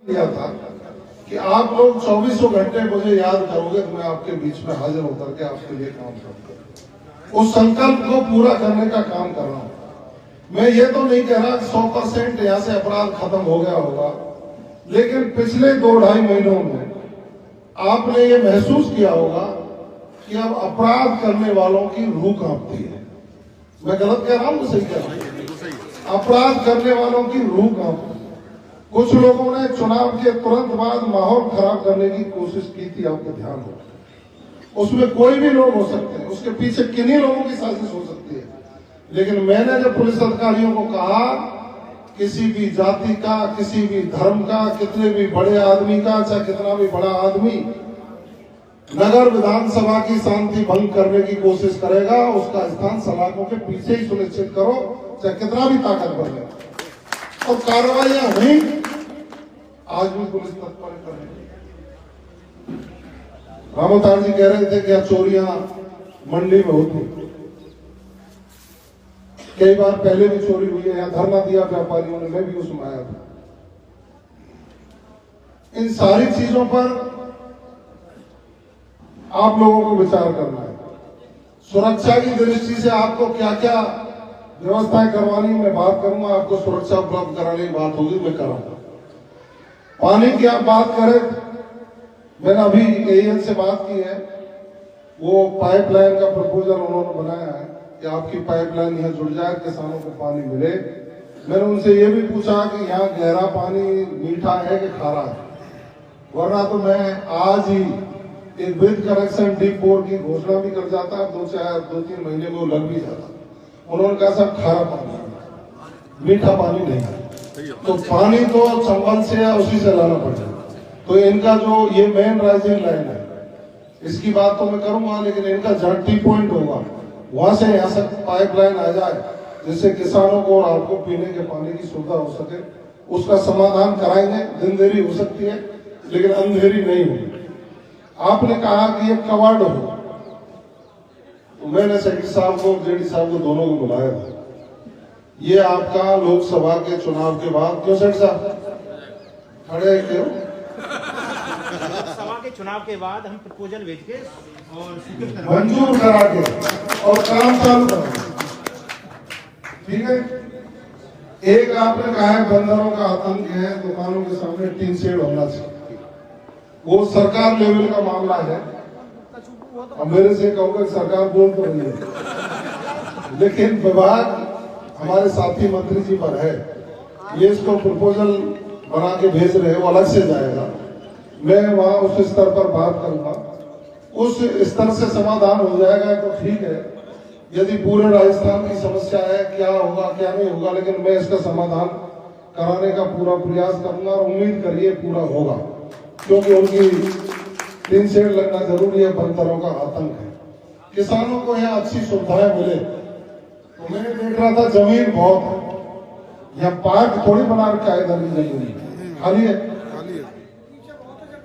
किया था कि आप लोग 24 घंटे मुझे याद करोगे तो मैं आपके बीच में हाजिर होकर के आपके लिए काम करूंगा। उस संकल्प को पूरा करने का काम कर रहा हूं। मैं ये तो नहीं कह रहा 100% यहाँ से अपराध खत्म हो गया होगा, लेकिन पिछले 2-2.5 महीनों में आपने ये महसूस किया होगा कि अब अपराध करने वालों की रूह कांपती है। मैं गलत कह रहा हूं तो सही कह रहा हूं? अपराध करने वालों की रूह कांपती है। कुछ लोगों ने चुनाव के तुरंत बाद माहौल खराब करने की कोशिश की थी, आपको ध्यान हो। उसमें कोई भी लोग हो सकते हैं, उसके पीछे किन्हीं लोगों की साजिश हो सकती है। लेकिन मैंने जब पुलिस अधिकारियों को कहा, किसी भी जाति का, किसी भी धर्म का, कितने भी बड़े आदमी का, चाहे कितना भी बड़ा आदमी नगर विधानसभा की शांति भंग करने की कोशिश करेगा, उसका स्थान सलाखों के पीछे ही सुनिश्चित करो, चाहे कितना भी ताकतवर है। और कार्रवाइयां हुई, आज भी पुलिस तत्पर कर रही है। रामोतार जी कह रहे थे कि चोरियां मंडी में होती, कई बार पहले भी चोरी हुई है। यहाँ धरना दिया व्यापारियों ने, मैं भी उसमें आया था। इन सारी चीजों पर आप लोगों को विचार करना है। सुरक्षा की दृष्टि से आपको क्या क्या व्यवस्थाएं करवानी, मैं बात करूंगा। आपको सुरक्षा उपलब्ध कराने की बात होगी, मैं कराऊंगा। पानी की आप बात करें, मैंने अभी एएन से बात की है, वो पाइपलाइन का प्रपोजल उन्होंने बनाया है कि आपकी पाइपलाइन यहाँ जुड़ जाए, किसानों को पानी मिले। मैंने उनसे ये भी पूछा कि यहाँ गहरा पानी मीठा है कि खारा है, वरना तो मैं आज ही एक विद कनेक्शन डीप बोर की घोषणा भी कर जाता, 2-3 महीने में वो लग भी जाता। उन्होंने कहा साहब खारा पानी, मीठा पानी नहीं। तो पानी तो संबल से या उसी से लाना पड़ेगा। तो इनका जो ये मेन राइजिंग लाइन है, इसकी बात तो मैं करूंगा, लेकिन इनका जहाँ टी पॉइंट होगा वहां से यहाँ से पाइपलाइन आ जाए, जिससे किसानों को और आपको पीने के पानी की सुविधा हो सके, उसका समाधान कराएंगे। दिन देरी हो सकती है, लेकिन अंधेरी नहीं होगी। आपने कहा कि ये कवर्ड हो, तो मैंने सेक्रेटरी साहब को, जेडी साहब को, दोनों को बुलाया था। ये आपका लोकसभा के चुनाव के बाद, क्यों सेठ साहब खड़े क्यों? लोकसभा के चुनाव के बाद हम प्रपोजल भेज के और मंजूर करा के और काम चालू करा, ठीक है। एक आपने कहा है बंदरों का आतंक है, दुकानों के सामने टीन शेड होना चाहिए, वो सरकार लेवल का मामला है। अब मेरे से कहोगे सरकार बोल तो रही है, लेकिन विभाग हमारे साथी मंत्री जी पर है, ये इसको प्रपोजल बना के भेज रहे हैं, वो अलग से जाएगा। मैं वहां उस स्तर पर बात करूंगा, उस स्तर से समाधान हो जाएगा तो ठीक है। यदि पूरे राजस्थान की समस्या है, क्या होगा क्या नहीं होगा, लेकिन मैं इसका समाधान कराने का पूरा प्रयास करूंगा और उम्मीद करिए पूरा होगा, क्योंकि उनकी टीन शेड लगना जरूरी है। बंदरों का आतंक है, किसानों को यहाँ अच्छी सुविधाएं मिले। तो मैंने देख रहा था जमीन बहुत है, यहाँ पार्क थोड़ी बना रखा है, इधर की जमीन खाली है,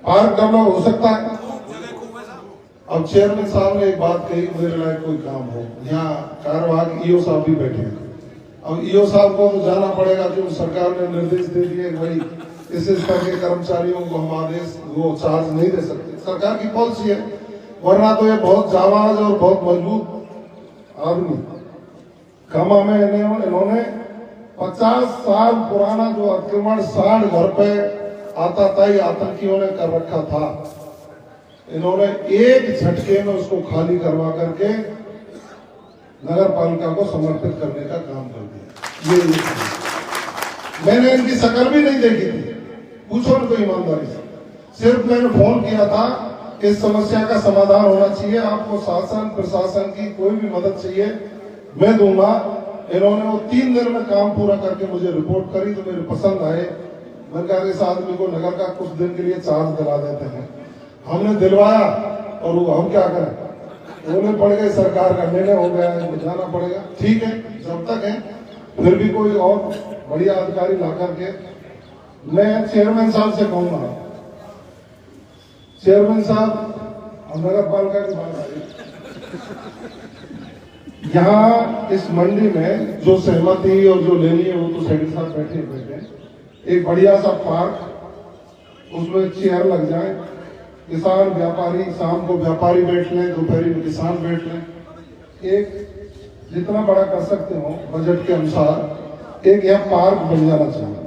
पार्क डेवलप हो सकता है। अब चेयरमैन साहब ने एक बात कही, मेरे लायक कोई काम हो, यहाँ कार्यवाहक ईओ साहब भी बैठे हैं। अब ईओ साहब को तो जाना पड़ेगा, क्योंकि सरकार ने निर्देश दे दिए कि भाई इस स्तर के कर्मचारियों को हम आदेश वो चार्ज नहीं दे सकते, सरकार की पॉलिसी है। वरना तो ये बहुत जाबाज और बहुत मजबूत आदमी, कामा में इन्होंने 50 साल पुराना जो अतिक्रमण 60 घर पे आता था, आतंकियों ने कर रखा था, इन्होंने एक झटके में उसको खाली करवा करके नगर पालिका को समर्पित करने का काम कर दिया। ये मैंने इनकी शक्ल भी नहीं देखी थी, पूछो उनको ईमानदारी से। सिर्फ मैंने फोन किया था, इस समस्या का समाधान होना चाहिए, आपको शासन प्रशासन की कोई भी मदद चाहिए मैं दूंगा। इन्होंने वो 3 दिन में काम पूरा करके मुझे रिपोर्ट करी, तो मेरे पसंद आए। मैंने कहा इस आदमी को नगर का कुछ दिन के लिए चार्ज दिला देते हैं। हमने दिलवाया और वो हम क्या करें, उन्हें पड़ गए, सरकार का निर्णय हो गया है, जाना पड़ेगा। ठीक है, जब तक है, फिर भी कोई और बढ़िया अधिकारी ला करके, मैं चेयरमैन साहब से कहूंगा, चेयरमैन साहब हम नगर पालिका की बात आ रही, यहाँ इस मंडी में जो सहमति और जो लेनी है वो तो सेक्रेटरी साहब बैठे। एक बढ़िया सा पार्क उसमें चेयर लग जाए, किसान व्यापारी शाम को व्यापारी बैठ लें, दोपहर में किसान बैठ लें। एक जितना बड़ा कर सकते हो बजट के अनुसार एक यहाँ पार्क बन जाना चाहिए।